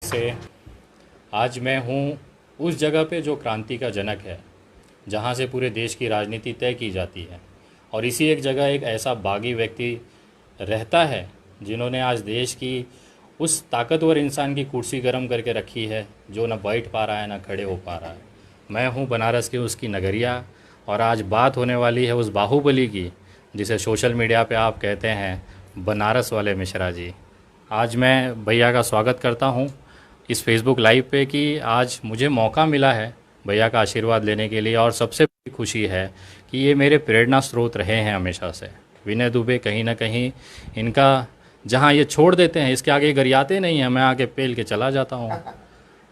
से आज मैं हूँ उस जगह पे जो क्रांति का जनक है, जहाँ से पूरे देश की राजनीति तय की जाती है। और इसी एक जगह एक ऐसा बागी व्यक्ति रहता है जिन्होंने आज देश की उस ताकतवर इंसान की कुर्सी गर्म करके रखी है जो न बैठ पा रहा है न खड़े हो पा रहा है। मैं हूँ बनारस की उसकी नगरिया, और आज बात होने वाली है उस बाहुबली की जिसे सोशल मीडिया पे आप कहते हैं बनारस वाले मिश्रा जी। आज मैं भैया का स्वागत करता हूँ इस फेसबुक लाइव पे कि आज मुझे मौका मिला है भैया का आशीर्वाद लेने के लिए। और सबसे बड़ी खुशी है कि ये मेरे प्रेरणा स्रोत रहे हैं हमेशा से। विनय दुबे कहीं ना कहीं इनका जहाँ ये छोड़ देते हैं इसके आगे गरियाते नहीं हैं, मैं आगे पेल के चला जाता हूँ।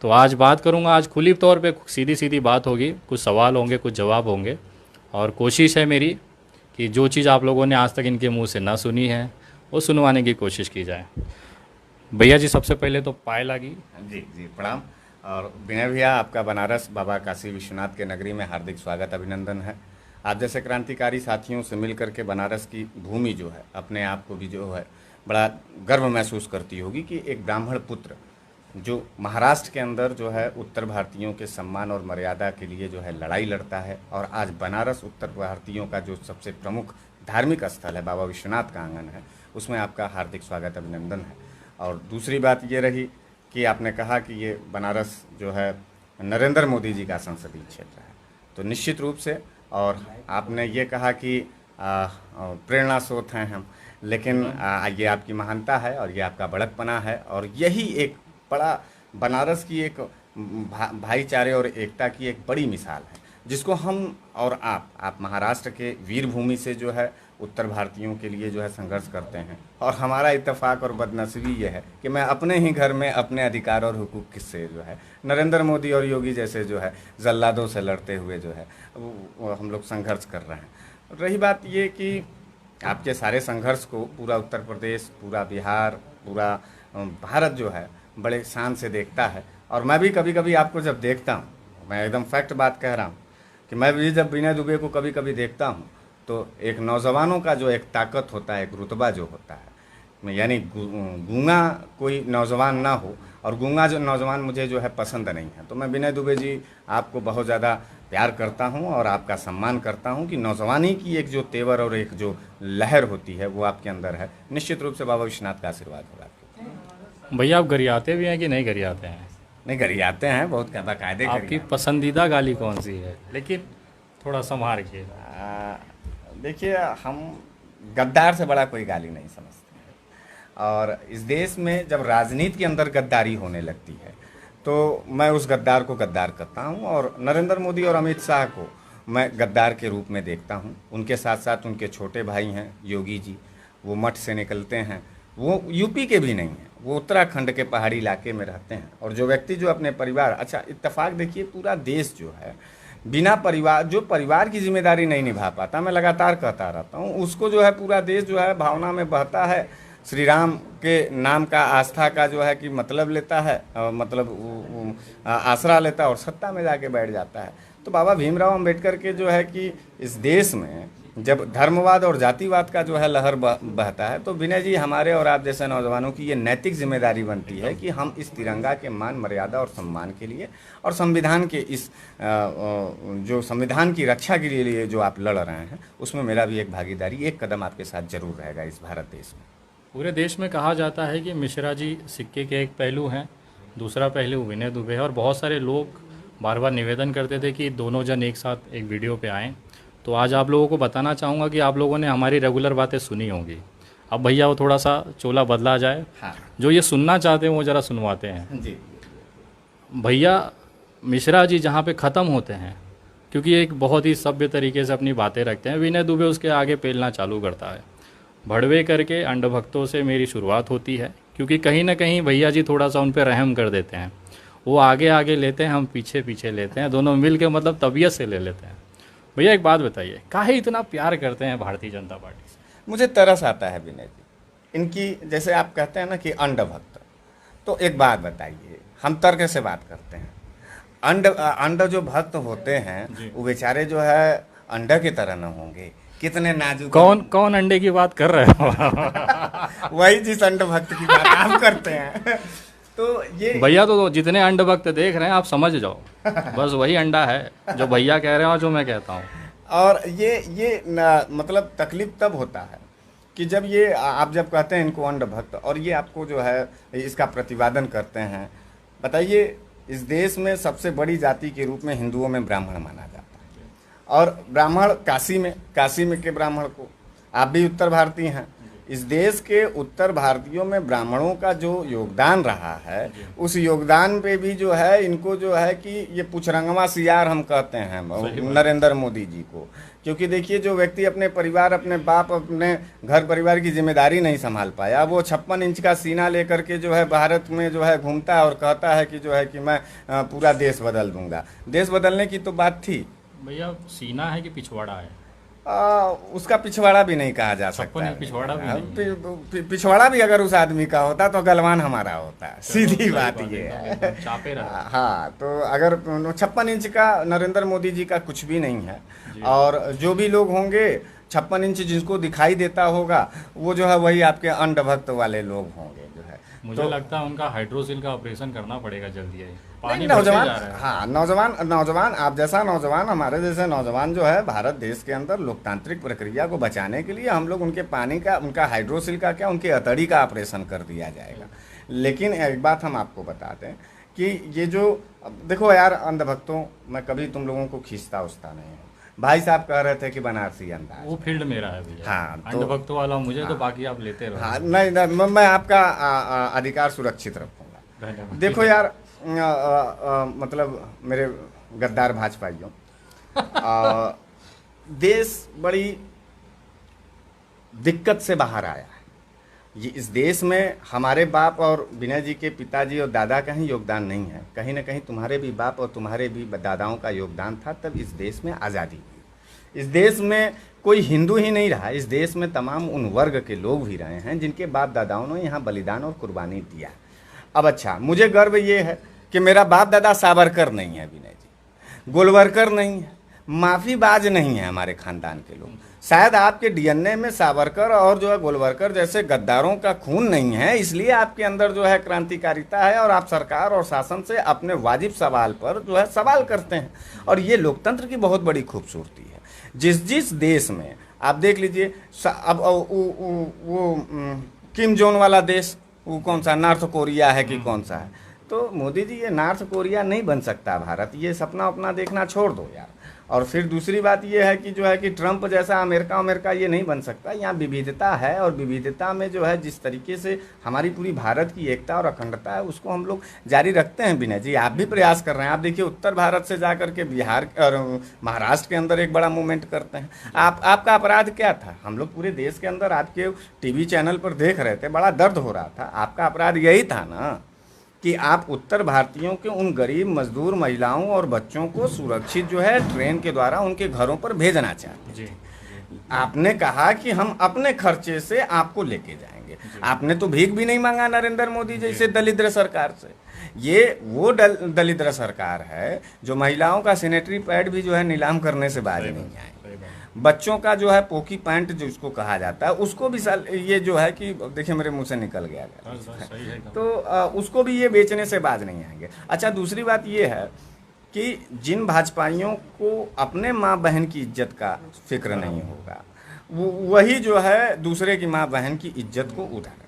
तो आज बात करूँगा, आज खुली तौर पे सीधी सीधी बात होगी, कुछ सवाल होंगे कुछ जवाब होंगे, और कोशिश है मेरी कि जो चीज़ आप लोगों ने आज तक इनके मुंह से ना सुनी है वो सुनवाने की कोशिश की जाए। भैया जी सबसे पहले तो पाए लागी। जी जी प्रणाम। और विनय भैया, आपका बनारस बाबा काशी विश्वनाथ के नगरी में हार्दिक स्वागत अभिनंदन है। आप जैसे क्रांतिकारी साथियों से मिल करके बनारस की भूमि जो है अपने आप को भी जो है बड़ा गर्व महसूस करती होगी कि एक ब्राह्मण पुत्र जो महाराष्ट्र के अंदर जो है उत्तर भारतीयों के सम्मान और मर्यादा के लिए जो है लड़ाई लड़ता है। और आज बनारस उत्तर भारतीयों का जो सबसे प्रमुख धार्मिक स्थल है, बाबा विश्वनाथ का आंगन है, उसमें आपका हार्दिक स्वागत अभिनंदन है। और दूसरी बात ये रही कि आपने कहा कि ये बनारस जो है नरेंद्र मोदी जी का संसदीय क्षेत्र है, तो निश्चित रूप से। और आपने ये कहा कि प्रेरणा स्रोत हैं हम, लेकिन ये आपकी महानता है और ये आपका बड़कपना है। और यही एक बड़ा बनारस की एक भाईचारे और एकता की एक बड़ी मिसाल है, जिसको हम और आप महाराष्ट्र के वीर भूमि से जो है उत्तर भारतीयों के लिए जो है संघर्ष करते हैं। और हमारा इत्तेफाक और बदनसीबी ये है कि मैं अपने ही घर में अपने अधिकार और हुकूक से जो है नरेंद्र मोदी और योगी जैसे जो है जल्लादों से लड़ते हुए जो है वो हम लोग संघर्ष कर रहे हैं। रही बात ये कि आपके सारे संघर्ष को पूरा उत्तर प्रदेश, पूरा बिहार, पूरा भारत जो है बड़े शान से देखता है। और मैं भी कभी कभी आपको जब देखता हूँ, मैं एकदम फैक्ट बात कह रहा हूँ कि मैं भी जब विनय दुबे को कभी कभी देखता हूँ तो एक नौजवानों का जो एक ताकत होता है, एक रुतबा जो होता है, यानी गूंगा कोई नौजवान ना हो, और गूंगा जो नौजवान मुझे जो है पसंद नहीं है। तो मैं विनय दुबे जी आपको बहुत ज़्यादा प्यार करता हूं और आपका सम्मान करता हूं कि नौजवानी की एक जो तेवर और एक जो लहर होती है वो आपके अंदर है। निश्चित रूप से बाबा विश्वनाथ का आशीर्वाद होगा आपके। भैया आप गरियाते भी हैं कि नहीं गरियाते हैं? नहीं, गरियाते हैं, बहुत बाकायदे। आपकी पसंदीदा गाली कौन सी है? लेकिन थोड़ा संभाल के। देखिए, हम गद्दार से बड़ा कोई गाली नहीं समझते हैं। और इस देश में जब राजनीति के अंदर गद्दारी होने लगती है तो मैं उस गद्दार को गद्दार करता हूं। और नरेंद्र मोदी और अमित शाह को मैं गद्दार के रूप में देखता हूं। उनके साथ साथ उनके छोटे भाई हैं योगी जी, वो मठ से निकलते हैं, वो यूपी के भी नहीं हैं, वो उत्तराखंड के पहाड़ी इलाके में रहते हैं। और जो व्यक्ति जो अपने परिवार, अच्छा इत्तेफाक देखिए, पूरा देश जो है बिना परिवार, जो परिवार की जिम्मेदारी नहीं निभा पाता, मैं लगातार कहता रहता हूँ, उसको जो है पूरा देश जो है भावना में बहता है, श्री राम के नाम का आस्था का जो है कि मतलब लेता है, मतलब आसरा लेता है और सत्ता में जाके बैठ जाता है। तो बाबा भीमराव अंबेडकर के जो है कि इस देश में जब धर्मवाद और जातिवाद का जो है लहर बहता है, तो विनय जी हमारे और आप जैसे नौजवानों की ये नैतिक जिम्मेदारी बनती है कि हम इस तिरंगा के मान, मर्यादा और सम्मान के लिए और संविधान के इस जो संविधान की रक्षा के लिए जो आप लड़ रहे हैं, उसमें मेरा भी एक भागीदारी, एक कदम आपके साथ जरूर रहेगा इस भारत देश में। पूरे देश में कहा जाता है कि मिश्रा जी सिक्के के एक पहलू हैं, दूसरा पहलू विनय दुबे है। और बहुत सारे लोग बार बार निवेदन करते थे कि दोनों जन एक साथ एक वीडियो पे आएँ। तो आज आप लोगों को बताना चाहूँगा कि आप लोगों ने हमारी रेगुलर बातें सुनी होंगी, अब भैया वो थोड़ा सा चोला बदला जाए। हाँ। जो ये सुनना चाहते हैं वो ज़रा सुनवाते हैं जी। भैया मिश्रा जी जहाँ पे ख़त्म होते हैं, क्योंकि एक बहुत ही सभ्य तरीके से अपनी बातें रखते हैं, विनय दुबे उसके आगे पेलना चालू करता है। भड़वे करके अंडभक्तों से मेरी शुरुआत होती है, क्योंकि कहीं ना कहीं भैया जी थोड़ा सा उन पर रहम कर देते हैं। वो आगे आगे लेते हैं, हम पीछे पीछे लेते हैं, दोनों मिल के मतलब तबीयत से ले लेते हैं। भैया एक बात बताइए, काहे इतना प्यार करते हैं भारतीय जनता पार्टी से? मुझे तरस आता है विनय जी इनकी, जैसे आप कहते हैं ना कि अंडभक्त। तो एक बात बताइए, हम तर्क से बात करते हैं, अंड जो भक्त होते हैं वो बेचारे जो है अंडा की तरह न होंगे, कितने नाजुक। कौन अंडे की बात कर रहे हो? वही जिस अंड भक्त की बात आप करते हैं। तो ये भैया तो जितने अंड भक्त देख रहे हैं आप समझ जाओ, बस वही अंडा है जो भैया कह रहे हैं और जो मैं कहता हूँ। और ये मतलब तकलीफ तब होता है कि जब ये आप जब कहते हैं इनको अंड भक्त, और ये आपको जो है इसका प्रतिपादन करते हैं। बताइए, इस देश में सबसे बड़ी जाति के रूप में हिंदुओं में ब्राह्मण माना जाता है, और ब्राह्मण काशी में के ब्राह्मण को, आप भी उत्तर भारतीय हैं, इस देश के उत्तर भारतीयों में ब्राह्मणों का जो योगदान रहा है, उस योगदान पे भी जो है इनको जो है कि ये पुछरंगवा सियार हम कहते हैं नरेंद्र मोदी जी को। क्योंकि देखिए, जो व्यक्ति अपने परिवार, अपने बाप, अपने घर परिवार की जिम्मेदारी नहीं संभाल पाया, वो 56 इंच का सीना लेकर के जो है भारत में जो है घूमता है और कहता है कि जो है कि मैं पूरा देश बदल दूंगा। देश बदलने की तो बात थी भैया, सीना है कि पिछवाड़ा है? उसका पिछवाड़ा भी नहीं कहा जा सकता है। पिछवाड़ा भी नहीं। पिछवाड़ा भी अगर उस आदमी का होता तो गलवान हमारा होता, सीधी बात ये है। चापे रहा। हाँ, तो अगर 56 इंच का नरेंद्र मोदी जी का कुछ भी नहीं है, और जो भी लोग होंगे 56 इंच जिसको दिखाई देता होगा वो जो है वही आपके अंधभक्त वाले लोग होंगे जो है। मुझे तो लगता है उनका हाइड्रोसिल का ऑपरेशन करना पड़ेगा जल्दी है। पानी नौजवान, जा रहा है। हाँ, नौजवान आप जैसा नौजवान, हमारे जैसे नौजवान जो है भारत देश के अंदर लोकतांत्रिक प्रक्रिया को बचाने के लिए हम लोग उनके पानी का, उनका हाइड्रोसिल का क्या, उनके अतड़ी का ऑपरेशन कर दिया जाएगा। लेकिन एक बात हम आपको बताते हैं कि ये जो, देखो यार, अंधभक्तों, मैं कभी तुम लोगों को खींचता उछता नहीं हूँ। भाई साहब कह रहे थे कि बनारसी अंदाज, वो फील्ड मेरा है भैया। हाँ, तो अंधभक्तों वाला मुझे तो बाकी आप लेते रहो। हाँ, नहीं, मैं आपका अधिकार सुरक्षित रखूंगा। देखो यार, मतलब मेरे गद्दार भाजपाइयों, देश बड़ी दिक्कत से बाहर आया है। ये इस देश में हमारे बाप और विनय जी के पिताजी और दादा का ही योगदान नहीं है, कहीं ना कहीं तुम्हारे भी बाप और तुम्हारे भी दादाओं का योगदान था, तब इस देश में आज़ादी हुई। इस देश में कोई हिंदू ही नहीं रहा, इस देश में तमाम उन वर्ग के लोग भी रहे हैं जिनके बाप दादाओं ने यहाँ बलिदान और कुर्बानी दिया। अब अच्छा, मुझे गर्व ये है कि मेरा बाप दादा सावरकर नहीं है, विनय जी गोलवरकर नहीं है, माफीबाज नहीं है हमारे खानदान के लोग। शायद आपके डीएनए में सावरकर और जो है गोलवरकर जैसे गद्दारों का खून नहीं है, इसलिए आपके अंदर जो है क्रांतिकारिता है और आप सरकार और शासन से अपने वाजिब सवाल पर जो है सवाल करते हैं। और ये लोकतंत्र की बहुत बड़ी खूबसूरती है। जिस देश में आप देख लीजिए, अब वो किम जोन वाला देश, वो कौन सा, नॉर्थ कोरिया है कि कौन सा है? तो मोदी जी, ये नॉर्थ कोरिया नहीं बन सकता भारत, ये सपना अपना देखना छोड़ दो यार। और फिर दूसरी बात ये है कि जो है कि ट्रंप जैसा अमेरिका ये नहीं बन सकता। यहाँ विविधता है, और विविधता में जो है जिस तरीके से हमारी पूरी भारत की एकता और अखंडता है, उसको हम लोग जारी रखते हैं। विनय जी, आप भी प्रयास कर रहे हैं। आप देखिए, उत्तर भारत से जा करके बिहार और महाराष्ट्र के अंदर एक बड़ा मूवमेंट करते हैं। आपका अपराध क्या था? हम लोग पूरे देश के अंदर आपके टीवी चैनल पर देख रहे थे, बड़ा दर्द हो रहा था। आपका अपराध यही था ना कि आप उत्तर भारतीयों के उन गरीब मजदूर महिलाओं और बच्चों को सुरक्षित जो है ट्रेन के द्वारा उनके घरों पर भेजना चाहते थे। आपने कहा कि हम अपने खर्चे से आपको लेके जाएंगे। आपने तो भीख भी नहीं मांगा नरेंद्र मोदी जैसे दलिद्र सरकार से। ये वो दलिद्र सरकार है जो महिलाओं का सैनिटरी पैड भी जो है नीलाम करने से बाज नहीं आए। बच्चों का जो है पोकी पैंट जो इसको कहा जाता है, उसको भी ये जो है कि देखिए मेरे मुंह से निकल गया तो उसको भी ये बेचने से बाज नहीं आएंगे। अच्छा, दूसरी बात ये है कि जिन भाजपाइयों को अपने माँ बहन की इज्जत का फिक्र नहीं होगा, वही जो है दूसरे की माँ बहन की इज्जत को उठाए।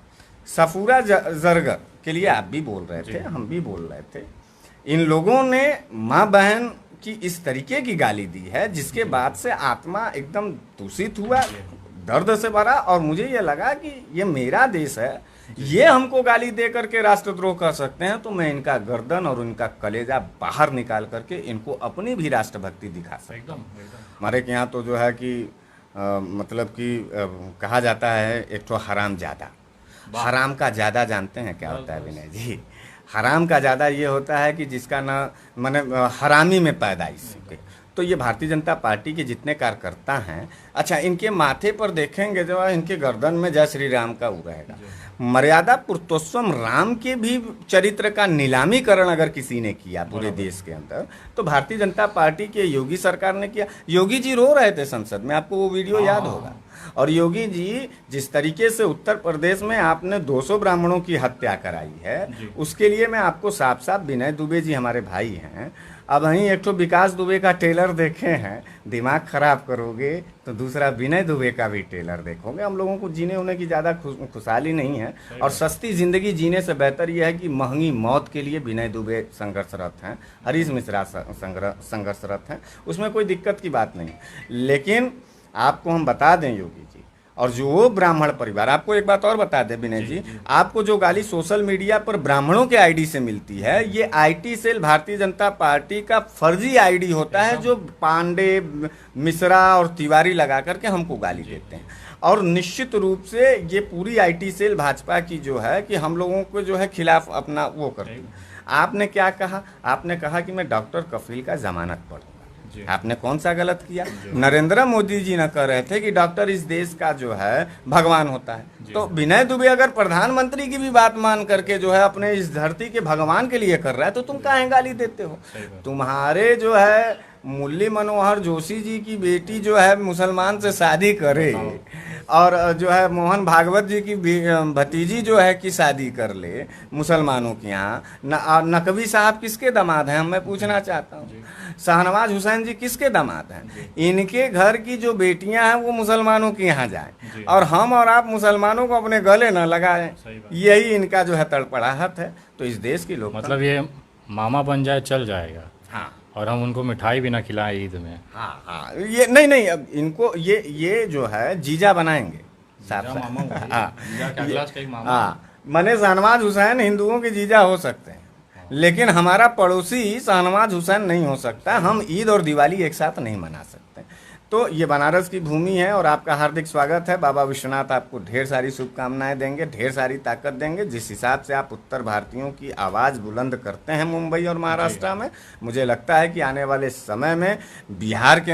सफूरा जरगर के लिए आप भी बोल रहे थे, हम भी बोल रहे थे। इन लोगों ने माँ बहन की इस तरीके की गाली दी है जिसके बाद से आत्मा एकदम दूषित हुआ, दर्द से भरा। और मुझे ये लगा कि ये मेरा देश है, ये हमको गाली दे करके राष्ट्रद्रोह कर सकते हैं, तो मैं इनका गर्दन और इनका कलेजा बाहर निकाल करके इनको अपनी भी राष्ट्रभक्ति दिखा सकता हूँ। हमारे के यहाँ तो जो है कि मतलब कि कहा जाता है एक तो हराम ज़्यादा। हराम का ज़्यादा जानते हैं क्या होता है विनय जी? हराम का ज़्यादा ये होता है कि जिसका ना माने हरामी में पैदाइश के। तो ये भारतीय जनता पार्टी के जितने कार्यकर्ता हैं, अच्छा, इनके माथे पर देखेंगे जो है इनके गर्दन में जय श्री राम का वो रहेगा। मर्यादा पुरुषोत्तम राम के भी चरित्र का नीलामीकरण अगर किसी ने किया पूरे देश के अंदर, तो भारतीय जनता पार्टी के योगी सरकार ने किया। योगी जी रो रहे थे संसद में, आपको वो वीडियो याद होगा। और योगी जी, जिस तरीके से उत्तर प्रदेश में आपने 200 ब्राह्मणों की हत्या कराई है, उसके लिए मैं आपको साफ साफ, विनय दुबे जी हमारे भाई हैं, अब वहीं एक तो विकास दुबे का टेलर देखे हैं, दिमाग खराब करोगे तो दूसरा विनय दुबे का भी टेलर देखोगे। हम लोगों को जीने होने की ज़्यादा खुशहाली नहीं है, और सस्ती ज़िंदगी जीने से बेहतर यह है कि महंगी मौत के लिए विनय दुबे संघर्षरत हैं, हरीश मिश्रा संघर्षरत हैं, उसमें कोई दिक्कत की बात नहीं। लेकिन आपको हम बता दें योगी जी, और जो ब्राह्मण परिवार, आपको एक बात और बता दें विनय जी, आपको जो गाली सोशल मीडिया पर ब्राह्मणों के आईडी से मिलती है, ये IT cell Bharatiya Janata party का फर्जी आईडी होता है, जो पांडे, मिश्रा और तिवारी लगा करके हमको गाली देते हैं। और निश्चित रूप से ये पूरी आईटी सेल भाजपा की जो है कि हम लोगों को जो है खिलाफ अपना वो करती है। आपने क्या कहा? आपने कहा कि मैं डॉक्टर कफील का जमानत पढ़ूंगा। आपने कौन सा गलत किया? नरेंद्र मोदी जी न कह रहे थे कि डॉक्टर इस देश का जो है भगवान होता है, तो विनय दुबे अगर प्रधानमंत्री की भी बात मान करके जो है अपने इस धरती के भगवान के लिए कर रहा है, तो तुम काहे गाली देते हो? तुम्हारे जो है मुरली मनोहर जोशी जी की बेटी जो है मुसलमान से शादी करे, और जो है मोहन भागवत जी की भतीजी जो है कि शादी कर ले मुसलमानों के यहाँ। नकवी साहब किसके दामाद हैं, मैं पूछना चाहता हूँ। शाहनवाज हुसैन जी किसके दामाद हैं? इनके घर की जो बेटियां हैं वो मुसलमानों के यहाँ जाएं, और हम और आप मुसलमानों को अपने गले न लगाएं, यही इनका जो है तड़पड़ाहट है। तो इस देश की लोग, मतलब ये मामा बन जाए चल जाएगा। हाँ, और हम उनको मिठाई भी ना खिलाएं ईद में। हाँ हाँ, ये नहीं, अब इनको ये जो है जीजा बनाएंगे साफ हाँ, मने शाहनवाज हुसैन हिंदुओं के जीजा हो सकते हैं, लेकिन हमारा पड़ोसी शाहनवाज हुसैन नहीं हो सकता। हम ईद और दिवाली एक साथ नहीं मना सकते। तो ये बनारस की भूमि है, और आपका हार्दिक स्वागत है। बाबा विश्वनाथ आपको ढेर सारी शुभकामनाएं देंगे, ढेर सारी ताकत देंगे। जिस हिसाब से आप उत्तर भारतीयों की आवाज़ बुलंद करते हैं मुंबई और महाराष्ट्र में, मुझे लगता है कि आने वाले समय में बिहार के